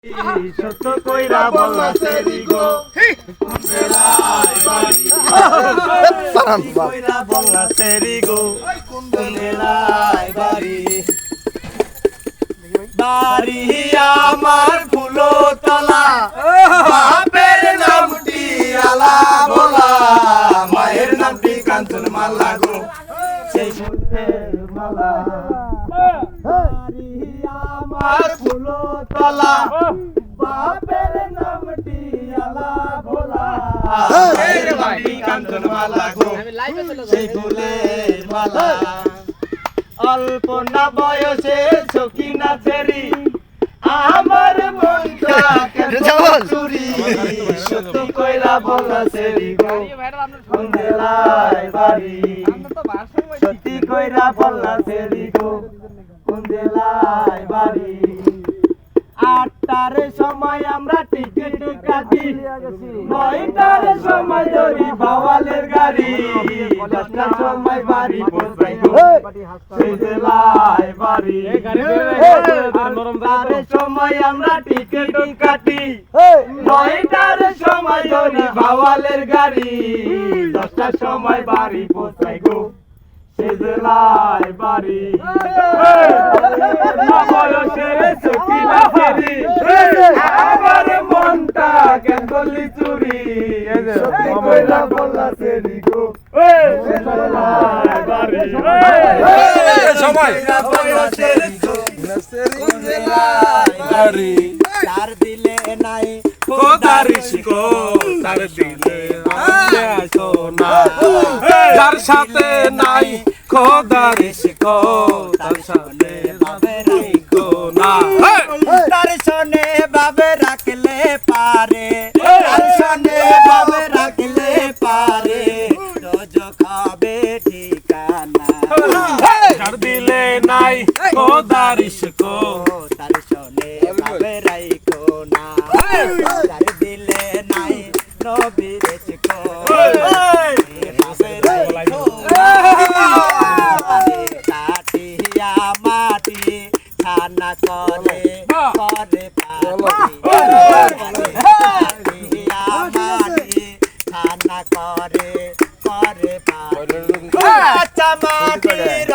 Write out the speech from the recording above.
সত্য কইরা বলা সেরি গো কুন্দেলাই বাড়ি কইরা বলা সেরি গো কুন্দেলাই বাড়ি বাড়ি আমার ফুলো তলা বাপের নামটি আলা বলা মায়ের নামটি কাঞ্চন মালা গো সেই ফুলের মালা বাড়ি আমার ফুলো তলা বাপের নামটি আলা বলা মায়ের নামটি কাঞ্চন মালা গো সেই ফুলের মালা অল্প না বয়সে সখী না ছেড়ি আমার মনটা কেন চুরি সত্য কইরা বলা সেরি গো কুন্দেলাই বাড়ি সত্যি কইরা বলা সেরি গো কুন্দেলাই বাড়ি 8টার সময় আমরা টিকিট কাটি 9টার সময় ধরি বাওয়ালের গাড়ি 10টার সময় বাড়ি পৌঁছাই গো কুন্দেলাই বাড়ি 8টার সময় আমরা টিকিট কাটি 9টার সময় ধরি বাওয়ালের গাড়ি 10টার সময় বাড়ি পৌঁছাই গো কুন্দেলাই বাড়ি আমার মনটা কেন করলি চুরি সত্যি কইরা বলা সেরি গো কুন্দেলাই বাড়ি সময় বলা সেরি গো কুন্দেলাই বাড়ি তার দিলে নাই খোদারি শিখো তার দিলে আসো না যার সাথে নাই খোদারি শিখো তার সাথে বাবে রাখো না তার সনে বাবে রাখলে পারে তার সনে বাবে রাখলে পারে রোজ খাবে ঠিকানা যার দিলে নাই খোদারি শিখো তার সনে বাবে রাখো না যার দিলে নাই নবীর শিখো মাটি খানা করে করে মাটি খানা করে করে কাঁচা মাটির